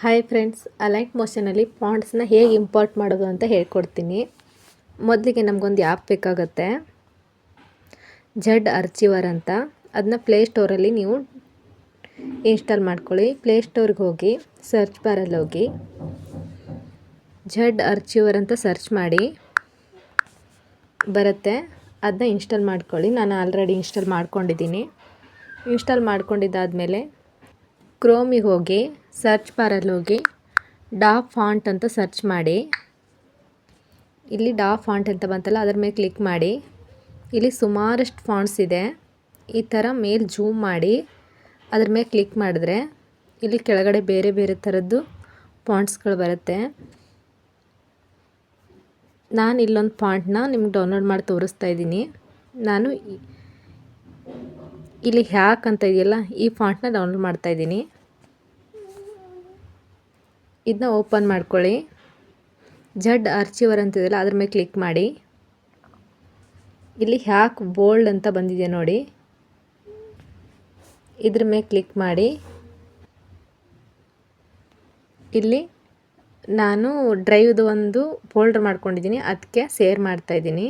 Hi friends, Alight ಮೋಷನಲ್ಲಿ ಫಾಂಟ್ಸ್ನ ಹೇಗೆ import ಮಾಡೋದು ಅಂತ ಹೇಳ್ಕೊಡ್ತೀನಿ. ಮೊದಲಿಗೆ ನಮಗೊಂದು ಆ್ಯಪ್ ಬೇಕಾಗುತ್ತೆ, ಜಡ್ ಅರ್ಚಿವರ್ ಅಂತ. ಅದನ್ನ ಪ್ಲೇಸ್ಟೋರಲ್ಲಿ ನೀವು ಇನ್ಸ್ಟಾಲ್ ಮಾಡ್ಕೊಳ್ಳಿ. ಪ್ಲೇಸ್ಟೋರ್ಗೆ ಹೋಗಿ ಸರ್ಚ್ ಬಾರಲ್ಲಿ ಹೋಗಿ ಜಡ್ ಅರ್ಚಿವರ್ ಅಂತ ಸರ್ಚ್ ಮಾಡಿ ಬರುತ್ತೆ. ಅದನ್ನ ಇನ್ಸ್ಟಾಲ್ ಮಾಡ್ಕೊಳ್ಳಿ. ನಾನು ಆಲ್ರೆಡಿ ಇನ್ಸ್ಟಾಲ್ ಮಾಡ್ಕೊಂಡಿದ್ದೀನಿ. ಇನ್ಸ್ಟಾಲ್ ಮಾಡ್ಕೊಂಡಿದ್ದಾದಮೇಲೆ ಕ್ರೋಮಿಗೆ ಹೋಗಿ ಸರ್ಚ್ ಬಾರಲ್ಲಿ ಹೋಗಿ ಡಾ ಫಾಂಟ್ ಅಂತ ಸರ್ಚ್ ಮಾಡಿ. ಇಲ್ಲಿ ಡಾ ಫಾಂಟ್ ಅಂತ ಬಂತಲ್ಲ, ಅದರ ಮೇಲೆ ಕ್ಲಿಕ್ ಮಾಡಿ. ಇಲ್ಲಿ ಸುಮಾರಷ್ಟು ಫಾಂಟ್ಸ್ ಇದೆ. ಈ ಥರ ಮೇಲೆ ಜೂಮ್ ಮಾಡಿ ಅದ್ರ ಮೇಲೆ ಕ್ಲಿಕ್ ಮಾಡಿದ್ರೆ ಇಲ್ಲಿ ಕೆಳಗಡೆ ಬೇರೆ ಬೇರೆ ಥರದ್ದು ಫಾಂಟ್ಸ್ಗಳು ಬರುತ್ತೆ. ನಾನು ಇಲ್ಲೊಂದು ಫಾಂಟ್ನ ನಿಮ್ಗೆ ಡೌನ್ಲೋಡ್ ಮಾಡಿ ತೋರಿಸ್ತಾ ಇದ್ದೀನಿ. ನಾನು ಇಲ್ಲಿ ಹ್ಯಾಕ್ ಅಂತ ಇದೆಯಲ್ಲ, ಈ ಫಾಂಟ್ನ ಡೌನ್ಲೋಡ್ ಮಾಡ್ತಾ ಇದ್ದೀನಿ. ಇದನ್ನ ಓಪನ್ ಮಾಡ್ಕೊಳ್ಳಿ. ಜಡ್ ಅರ್ಚಿವರ್ ಅಂತಿದೆಯಲ್ಲ, ಅದ್ರ ಮೇಲೆ ಕ್ಲಿಕ್ ಮಾಡಿ. ಇಲ್ಲಿ ಹ್ಯಾಕ್ ಬೋಲ್ಡ್ ಅಂತ ಬಂದಿದೆ ನೋಡಿ, ಇದ್ರ ಮೇಲೆ ಕ್ಲಿಕ್ ಮಾಡಿ. ಇಲ್ಲಿ ನಾನು ಡ್ರೈವ್ದು ಒಂದು ಫೋಲ್ಡರ್ ಮಾಡ್ಕೊಂಡಿದ್ದೀನಿ, ಅದಕ್ಕೆ ಶೇರ್ ಮಾಡ್ತಾ ಇದ್ದೀನಿ.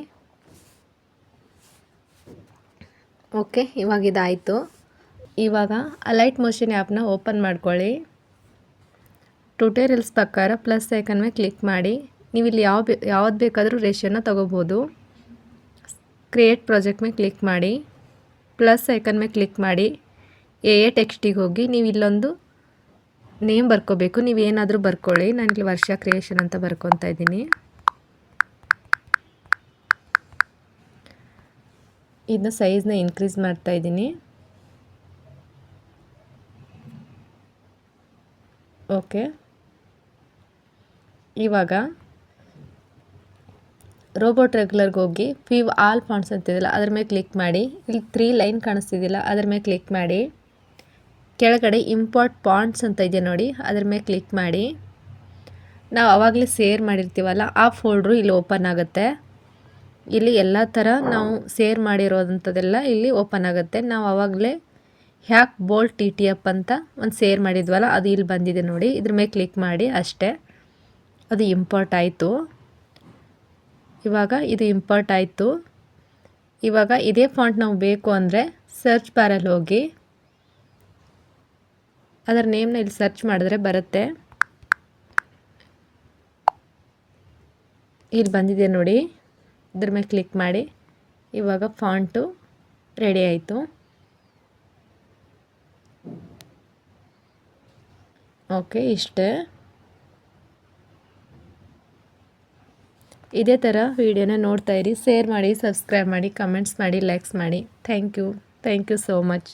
ಓಕೆ, ಇವಾಗ ಇದಾಯಿತು. ಇವಾಗ ಅಲೈಟ್ ಮೋಷನ್ ಆ್ಯಪ್ನ ಓಪನ್ ಮಾಡ್ಕೊಳ್ಳಿ. ಟ್ಯುಟೋರಿಯಲ್ಸ್ ಪ್ರಕಾರ ಪ್ಲಸ್ ಐಕನ್ ಮೇಲೆ ಕ್ಲಿಕ್ ಮಾಡಿ. ನೀವು ಇಲ್ಲಿ ಯಾವ್ದು ಬೇಕಾದರೂ ರೇಷಿಯೋನ ತೊಗೋಬೋದು. ಕ್ರಿಯೇಟ್ ಪ್ರಾಜೆಕ್ಟ್ ಮೇಲೆ ಕ್ಲಿಕ್ ಮಾಡಿ. ಪ್ಲಸ್ ಐಕನ್ ಮೇಲೆ ಕ್ಲಿಕ್ ಮಾಡಿ. ಟೆಕ್ಸ್ಟಿಗೆ ಹೋಗಿ ನೀವು ಇಲ್ಲೊಂದು ನೇಮ್ ಬರ್ಕೋಬೇಕು. ನೀವು ಏನಾದರೂ ಬರ್ಕೊಳ್ಳಿ. ನಾನಿಲ್ಲಿ ವರ್ಷ ಕ್ರಿಯೇಷನ್ ಅಂತ ಬರ್ಕೊತಾ ಇದ್ದೀನಿ. ಇದನ್ನ ಸೈಜ್ನ ಇನ್ಕ್ರೀಸ್ ಮಾಡ್ತಾ ಇದ್ದೀನಿ. ಓಕೆ, ಇವಾಗ ರೋಬೋಟ್ ರೆಗ್ಯುಲರ್ಗೆ ಹೋಗಿ ಫೀವ್ ಆಲ್ ಫಾಂಟ್ಸ್ ಅಂತಿದೆಯಲ್ಲ, ಅದ್ರ ಮೇಲೆ ಕ್ಲಿಕ್ ಮಾಡಿ. ಇಲ್ಲಿ 3 ಲೈನ್ ಕಾಣಿಸ್ತಿದ್ದಿಲ್ಲ, ಅದ್ರ ಮೇಲೆ ಕ್ಲಿಕ್ ಮಾಡಿ. ಕೆಳಗಡೆ ಇಂಪೋರ್ಟ್ ಫಾಂಟ್ಸ್ ಅಂತ ಇದೆ ನೋಡಿ, ಅದ್ರ ಮೇಲೆ ಕ್ಲಿಕ್ ಮಾಡಿ. ನಾವು ಆವಾಗಲೇ ಶೇರ್ ಮಾಡಿರ್ತೀವಲ್ಲ, ಆ ಫೋಲ್ಡ್ರು ಇಲ್ಲಿ ಓಪನ್ ಆಗುತ್ತೆ. ಇಲ್ಲಿ ಎಲ್ಲ ಥರ ನಾವು ಶೇರ್ ಮಾಡಿರೋದಂಥದ್ದೆಲ್ಲ ಇಲ್ಲಿ ಓಪನ್ ಆಗುತ್ತೆ. ನಾವು ಆವಾಗಲೇ ಹ್ಯಾಕ್ ಬೋಲ್ಡ್ TTF ಅಂತ ಒಂದು ಶೇರ್ ಮಾಡಿದ್ವಲ್ಲ, ಅದು ಇಲ್ಲಿ ಬಂದಿದೆ ನೋಡಿ. ಇದ್ರ ಮೇಲೆ ಕ್ಲಿಕ್ ಮಾಡಿ ಅಷ್ಟೇ, ಅದು ಇಂಪೋರ್ಟ್ ಆಯಿತು. ಇವಾಗ ಇದು ಇಂಪೋರ್ಟ್ ಆಯಿತು. ಇವಾಗ ಇದೇ ಫಾಂಟ್ ನಾವು ಬೇಕು ಅಂದರೆ ಸರ್ಚ್ ಬಾರಲ್ಲಿ ಹೋಗಿ ಅದರ ನೇಮ್ನ ಇಲ್ಲಿ ಸರ್ಚ್ ಮಾಡಿದ್ರೆ ಬರುತ್ತೆ. ಇಲ್ಲಿ ಬಂದಿದೆ ನೋಡಿ, ಇದ್ರ ಮೇಲೆ ಕ್ಲಿಕ್ ಮಾಡಿ. ಇವಾಗ ಫಾಂಟು ರೆಡಿ ಆಯಿತು. ಓಕೆ, ಇಷ್ಟೇ. ಇದೇ ಥರ ವಿಡಿಯೋನ ನೋಡ್ತಾ ಇರಿ. ಶೇರ್ ಮಾಡಿ, ಸಬ್ಸ್ಕ್ರೈಬ್ ಮಾಡಿ, ಕಮೆಂಟ್ಸ್ ಮಾಡಿ, ಲೈಕ್ಸ್ ಮಾಡಿ. Thank you so much.